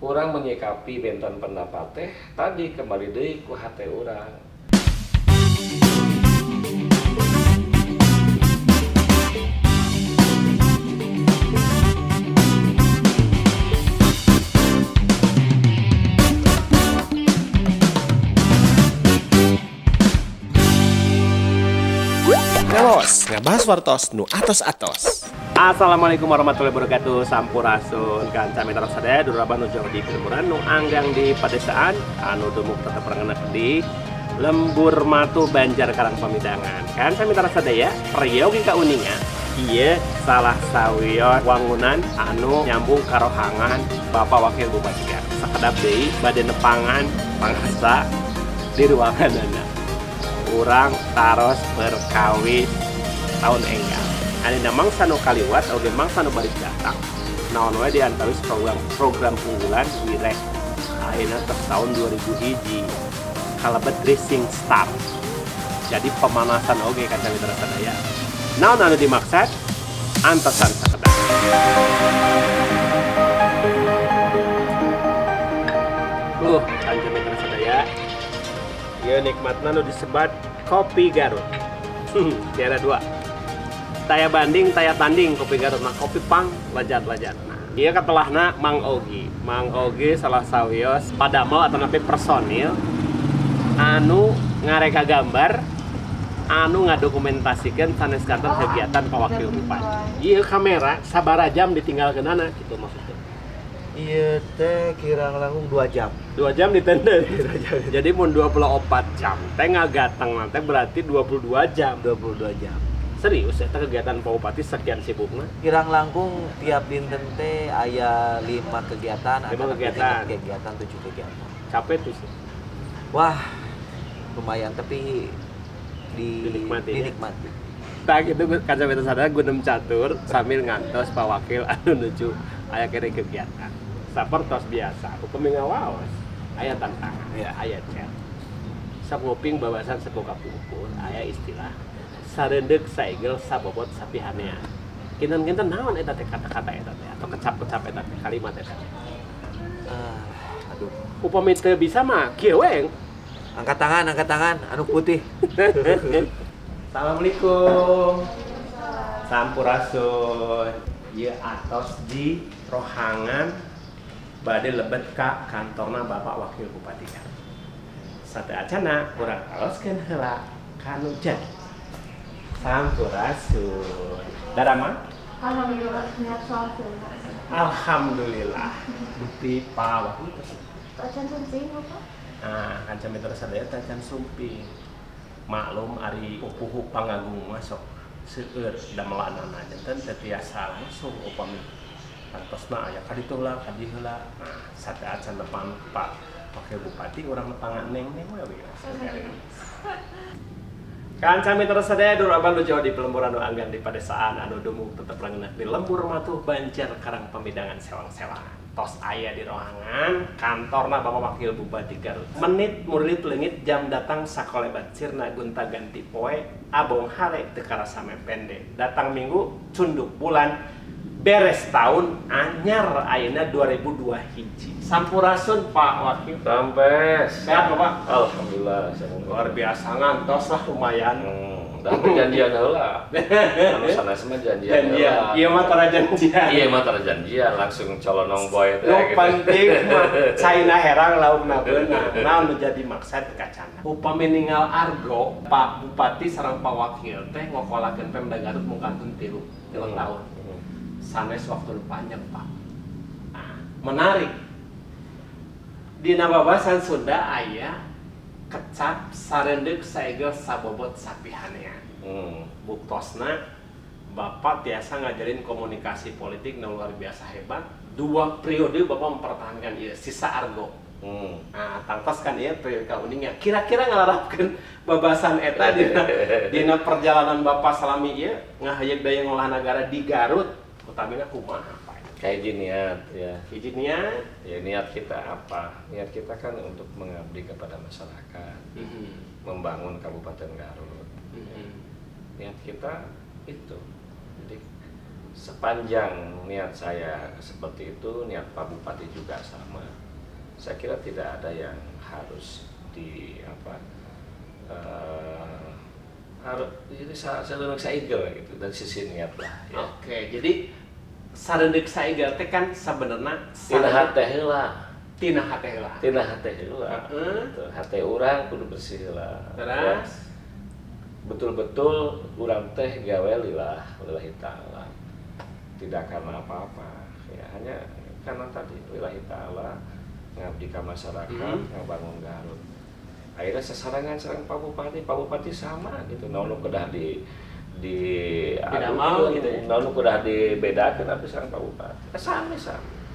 Urang menyikapi benten pendapat teh tadi kembali deui ku hate urang. Ngalos, ngabahas wartos nu atos-atos. Assalamualaikum warahmatullahi wabarakatuh. Sampurasun kanca mitra sadaya duraban nu jauh di Pilmuran nu anggang di padesaan anu dumuk tetep rengenek di Lembur Matu Banjar Karang Pamidangan. Kanca mitra sadaya peryogi kauninga ieu salah sawios wangunan anu nyambung karohangan Bapak Wakil Bupati. Sakedap deui bade nepangan pangasa di ruanganna. Urang taros berkawis tahun enggal. Ada mangsa nu kaliwat oge mangsa nu balik datang. Naon wae di antawis program unggulan wireh ayeuna tos tahun 2001 kalebet dressing start. Jadi pemanasan oge kanca mitra sadaya. Naon anu dimaksud? Antosan sakedap. Kanca mitra sadaya. Ieu nikmatna nu disebat kopi Garut. Tiada dua. Taya banding, taya tanding kopi Garut. Nah, kopi pang, lajat-lajat. Nah, iya katelahna Mang Ogi. Mang Ogi salah sawios padamel atau napi personil anu ngareka gambar anu ngadokumentasikeun sanes kantor kegiatan Pak Wakil Bupati. Ieu kamera sabaraha jam ditinggalkeunana kitu maksudnya. Iya teh kirang langkung 2 jam. 2 jam ditenden. Jadi mun 24 jam teh ngagateng nanti berarti 22 jam. 22 jam. Serius eta kegiatan Pak Bupati sekian sibukna? Kirang langkung tiap dinten teh aya 5 kegiatan, 5 kegiatan. 7 kegiatan. Capek tuh sih. Wah, lumayan tapi Dinikmati, ya? dinikmati. Nah gitu kanca mitra sadaya gunem catur sambil ngantos Pak Wakil anu nuju aya kene kegiatan. Sapertos biasa, upami ngawaos aya tantangan, Ya. aya chat. Sapuping babasan sepoka pungkur, aya istilah sareundeup saegel sabobot sapihanean. Kinten-kinten naon eta teh kata-kata eta teh atau kecap-kecap eta teh kalimat eta teh. Aduh. Upami teu bisa mah kieu we. Angkat tangan, anu putih. Assalamualaikum. Sampurasun. Ieu atos di rohangan bade lebet ka kantorna Bapak Wakil Bupati. Sateacana urang aloskeun heula kanu jadi. Sampurasun. Darama? Alhamdulillah. Bukti Pak Wakil. Tacan sumping apa? Nah, kanca mitra sadaya tacan sumping. Maklum ari upuh pangagung masuk seueur damelanana janten teu tiasa langsung upami kantosna aya kaditu heula kadi heula. Nah, sateacan depan Pak Wakil Bupati urang nepangan neng-neng we Kanca mitra sadaya duraban nu jauh di Pelembur anu anggan di padesaan anu dumuk tetep rangeunah di Lembur Matu Banjar Karang Pamidangan sewang-sewangan. Tos aya di rohangan kantorna Bapak Wakil Bupati Garut. Menit murid leungit jam datang sakolebat sirna gonta-ganti poe abong hare teu karasa mepende. Datang minggu cunduk bulan beres tahun anyar ayeuna 2002 hiji. Sampurasun Pak Wakil. Sampes. Sehat Bapak? Alhamdulillah. Luar biasa ngantos lah lumayan. Dan perjanjian heula. Anu sanes mah janjian heula. Iya mah tara janjian. Iya mah tara janjian langsung colonong boy teh. Nu penting mah caina herang laukna beunang. Naon nu jadi maksud kacana. Upami ninggal argo Pak Bupati sareng Pak Wakil teh ngokolakeun Pemda Garut mungkantun 3 tahun. Sanes waktu nu panjang Pak. Nah, menarik. Dina babasan Sunda aya kecap sareundeup saegel sabobot sapihanean. Buktosna Bapak tiasa ngajarin komunikasi politik nu luar biasa hebat. 2 periode Bapak mempertahankan ieu sisa argo. Nah, tangtos kan ieu periode kauningnya. Kira-kira ngalarapkeun babasan eta dina perjalanan Bapak salami ieu ngahayeg daya ngolah negara di Garut. Utamina kumaha Pak? Kayak niat ya. Hiji niat. Ya niat kita apa? Niat kita kan untuk mengabdi kepada masyarakat, membangun Kabupaten Garut. Niat kita itu. Jadi sepanjang niat saya seperti itu, niat Pak Bupati juga sama. Saya kira tidak ada yang harus harus ini sareundeuk saigel gitu dari sisi niat lah ya. Oke, jadi sareundeuk saigel teh kan sebenarnya Tina hate heula. Tina hate heula. Tina hate heula. Gitu. Hate urang kudu bersih heula. Terus betul-betul urang teh gawe lillahi ta'ala. Tidak karena apa-apa. Ya hanya karena tadi lillahi ta'ala ngabdi ka masyarakat, ngabangun Garut. Akhirnya sasarangan sareng Pak Bupati sama gitu. Naon kedah Didamal gitu ya. Naon kedah dibedakeun abdi sareng Pak Bupati. Sami.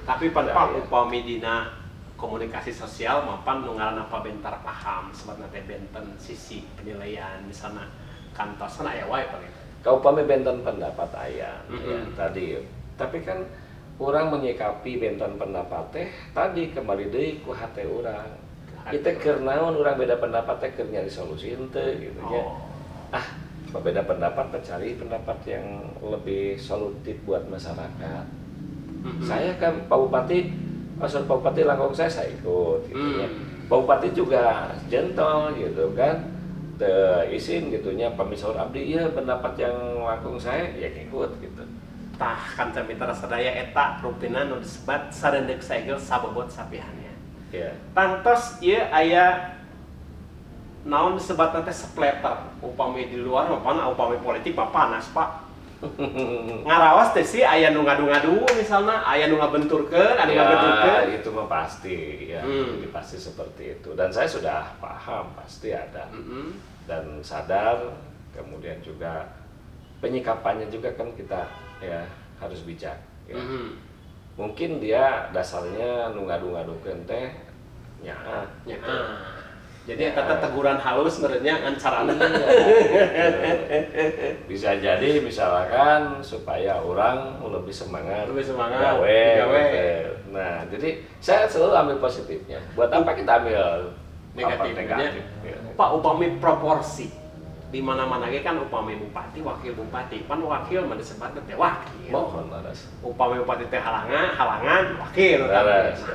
tapi pan Pak upami dina komunikasi sosial mapan nu ngaranna Pak Bentar paham sebenarnya teh benten sisi penilaian misalnya kantosan aya wae paling. Kaupami benten pendapat aya ya tadi. Tapi kan orang menyikapi benten pendapat teh tadi kembali deui ku hate urang. Kita keur naon urang beda pendapat teh keur nyari solusi henteu gitu nya. Beda pendapat mencari pendapat yang lebih solutif buat masyarakat. Saya kan Pak Bupati, asal Pak Bupati langkung saya ikut gitu ya. Pak Bupati juga gentle gitu kan. Izin gitunya pamisahur abdi iya pendapat yang langkung saya ya ikut gitu. Tah kan Mitra sadaya eta rupina nu disebat sareundeuk saigel sabobot sapihannya. Ya. Tantos ieu aya naon disebat teh splatter upami di luar upami politik mah panas Pak. Ngarawas teh sih aya nu ngadu-ngadu misalnya aya nu ngabenturkeun anu ngabenturkeun itu mah pasti ya. Jadi pasti seperti itu dan saya sudah paham pasti ada. Dan sadar kemudian juga penyikapannya juga kan kita ya harus bijak ya. Mungkin dia dasarnya nu ngadu-ngadukeun teh nyaah. Jadi kata teguran halus sebenarnya ngan carana. Bisa jadi misalkan supaya orang lebih semangat gawe. Nah, jadi saya selalu ambil positifnya. Buat apa kita ambil negatif? Ya. Pak upami proporsi di mana-mana ge kan upami bupati, wakil bupati, pan wakil mah disebut teh wakil. Mohon laras. Upami bupati teh halangan, wakil.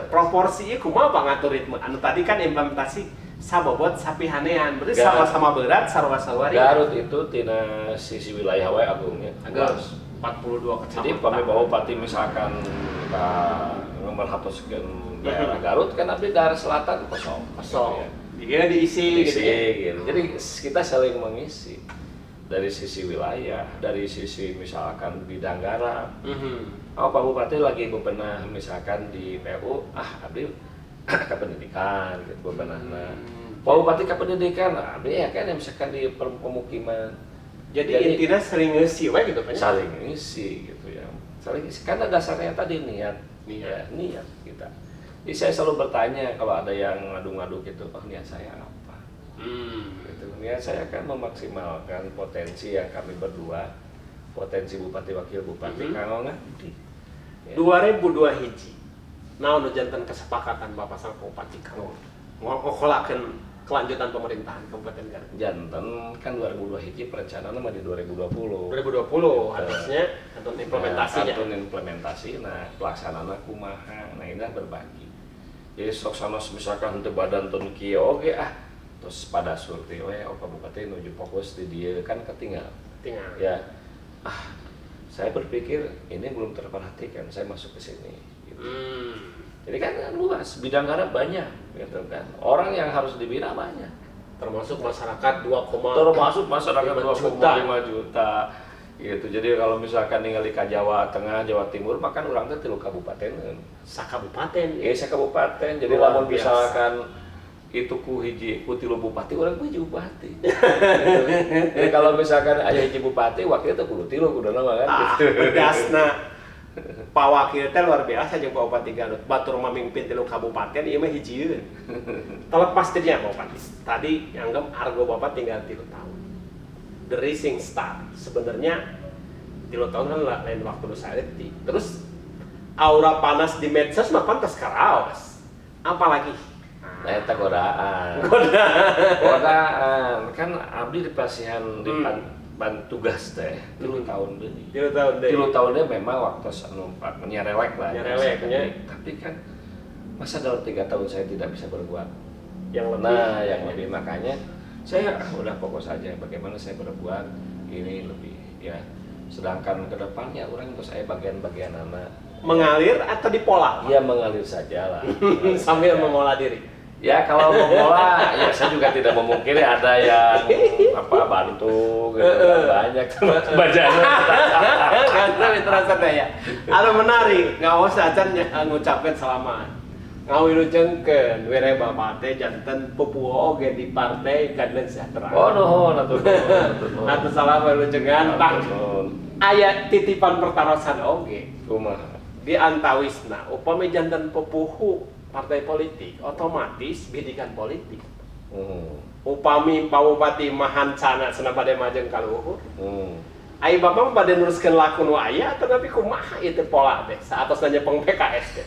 Proporsi ieu kumaha ngatur ritme? Anu tadi kan implementasi sabobot sapihanean, berarti sama-sama berat sarua-sarua. Garut itu tina sisi wilayah wae agungnya. Agak 42 kecamatan. Jadi pami bawa bupati misalkan ka ngemerhatoskeun daerah Garut kan abdi daerah selatan kosong. Ya. Dikira diisi gitu. Jadi kita saling mengisi dari sisi wilayah, dari sisi misalkan bidang garam. Pak Bupati lagi bebenah misalkan di PU, abdi ke pendidikan gitu bebenahna. Pak Bupati ke pendidikan, abdi ya kan misalkan di pemukiman. Jadi intinya sering ngisi we gitu kan. Saling ngisi gitu ya. Saling ngisi karena dasarnya tadi niat kita. Jadi saya selalu bertanya kalau ada yang ngadu-ngadu gitu, niat saya apa? Gitu. Niat saya kan memaksimalkan potensi yang kami berdua, potensi bupati wakil bupati kalau ngabdi. Ya. 2002 hiji. Naon nu janten kesepakatan Bapak sang Bupati kanggo ngokolakeun kelanjutan pemerintahan Kabupaten Garut. Janten kan 2002 hiji perencanaan mah di 2020. 2020 harusnya antun implementasinya. Antun implementasi, nah pelaksanaanna kumaha, nah ini berbagi. Jadi sok sanos misalkan teu badan tun kieu oge terus pada surti we Pak Bupati nuju fokus di dia kan ketinggal. Ya. Saya berpikir ini belum terperhatikan, saya masuk ke sini gitu. Jadi kan luas, bidang garam banyak gitu kan. Orang yang harus dibina banyak. Termasuk masyarakat 2,5 juta gitu. Jadi kalau misalkan ningali ka Jawa Tengah, Jawa Timur, maka urang teh 3 kabupaten. Sakabupaten. Sakabupaten. Jadi lamun misalkan itu ku 3 bupati, urang ku 1 bupati. Gitu. Jadi kalau misalkan aya 1 bupati, wakil teh kudu 3 kuduna mah kan. Pedasna. Pak Wakil teh luar biasa jeung Pak Bupati Garut. Batur mamimpin 3 kabupaten ieu mah hijieun. Terlepas dirinya Pak Bupati. Tadi anggap harga Bapak tinggal 3 tahun. The Rising Star sebenarnya 3 tahun kan lain waktu nu saeutik. Terus aura panas di medsos mah pantes karaos. Apalagi eta godaan kan abdi di pasihan di tugas teh 3 tahun deui. 3 tahun deh. 3 tahun deh memang waktu anu nyarelek lah. Nyarelek, nya. Tapi kan masa dalam 3 tahun saya tidak bisa berbuat Yang lebih. nah yang lebih, makanya saya udah fokus aja bagaimana saya berbuat ini lebih ya. Sedangkan ke depannya orang untuk saya bagian-bagian anak Mengalir atau dipola? ya mengalir saja lah. Sambil mengolah diri. Ya kalau mengolah, ya saya juga tidak memungkiri ada yang bantu gitu kan, banyak bacaan. Karena terasa daya. Anu menarik, ngawas acan ngucapkeun salaman. Ngawilujengkeun we bapak teh janten pupuho oge di Partai Keadilan Sejahtera. Oh nuhun atuh. Atuh salam wilujengan tah. Aya titipan pertarosan oge Kumaha? di antawisna upami janten pupuhu partai politik otomatis bidikan politik. Upami Bupati Mahancana cenah bade majeng ka luhur. Ai bapak bade nuruskeun lakun wa aya atawa tapi kumaha ieu pola teh saatos nanya peng PKS teh.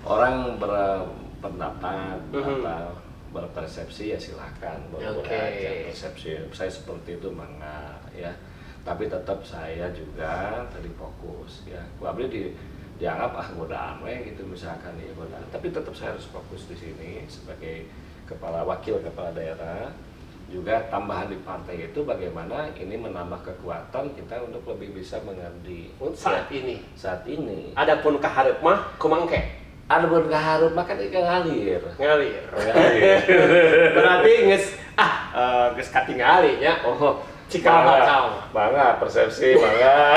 Orang berpendapat atau berpersepsi ya silakan, boleh aja persepsi saya seperti itu mangga ya. Tapi tetap saya juga tadi fokus ya. Gua dianggap godaan we gitu misalkan ya godaan. Tapi tetap saya harus fokus di sini sebagai wakil kepala daerah. Juga tambahan di partai itu bagaimana ini menambah kekuatan kita untuk lebih bisa mengabdi Saat ini. Adapun kaharep mah kumangke. Ada berharap makan ikan ngalir. Ngalir. Berarti geus katingali nya. Oh, Cikal bakal. Bangga persepsi, bangga.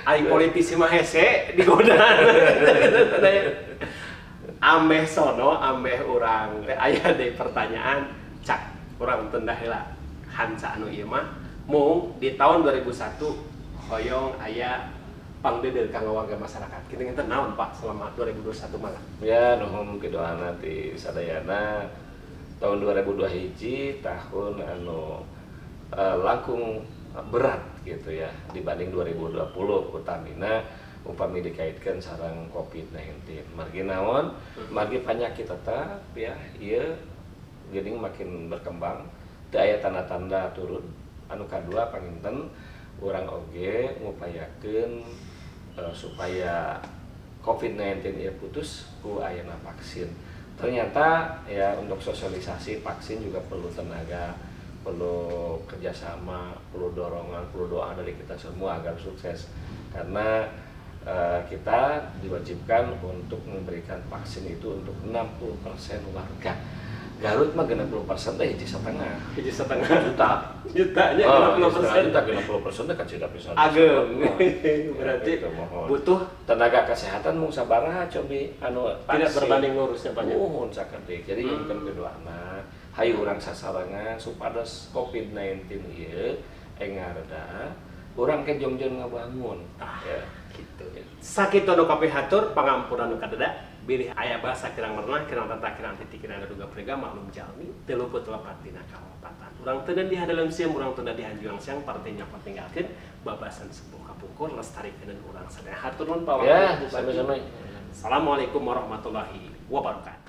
Aing politisi mah hese digoda. Ambeh sono, ambeh urang teh aya deui pertanyaan cak urang teu heula. Hansa anu ieu mah mung di tahun 2001 hoyong aya pangdeudeur kanggo warga masyarakat. Kitu teh naon Pak selama 2021 malah? Ya nuhun kidoana ti sadayana tahun 2021 tahun anu langkung berat gitu ya dibanding 2020 utamina upami dikaitkan sareng COVID-19. Margi naon? Margi penyakit tetap ya ieu geuning makin berkembang teu aya tanda-tanda turun. Anu kadua panginten urang oge ngupayakeun supaya COVID-19 ya putus ku ayeuna vaksin. Ternyata ya untuk sosialisasi vaksin juga perlu tenaga, perlu kerjasama, perlu dorongan, perlu doa dari kita semua agar sukses. Karena kita diwajibkan untuk memberikan vaksin itu untuk 60% warga. Garut mah 60% hiji setengah juta. Jutanya 60%. Juta 60% kan tidak bisa. Ageng. Berarti butuh tenaga kesehatan mung sabaraha cobi anu tidak berbanding lurusnya banyak. Nuhun sakedik. Jadi ingin keduana hayu urang sasarangan supados COVID-19 ieu engarda urang ke jongjong ngabangun. Ya gitu. Sakitu anu kapihatur pangampunan anu kadeda. Bilih aya bahasa kirang merenah, kirang tata, kirang titik, kirang duga prega, maklum jalmi, teu luput lepat tina kalopatan. Urang teu di hadalam siam, urang teu di hanjuang siang, partinya patinggalkeun, babasan sepuh kapungkur, lestarikeun urang sadaya. Hatur nuhun Pak Wakil. Ya, sami-sami. Assalamualaikum warahmatullahi wabarakatuh.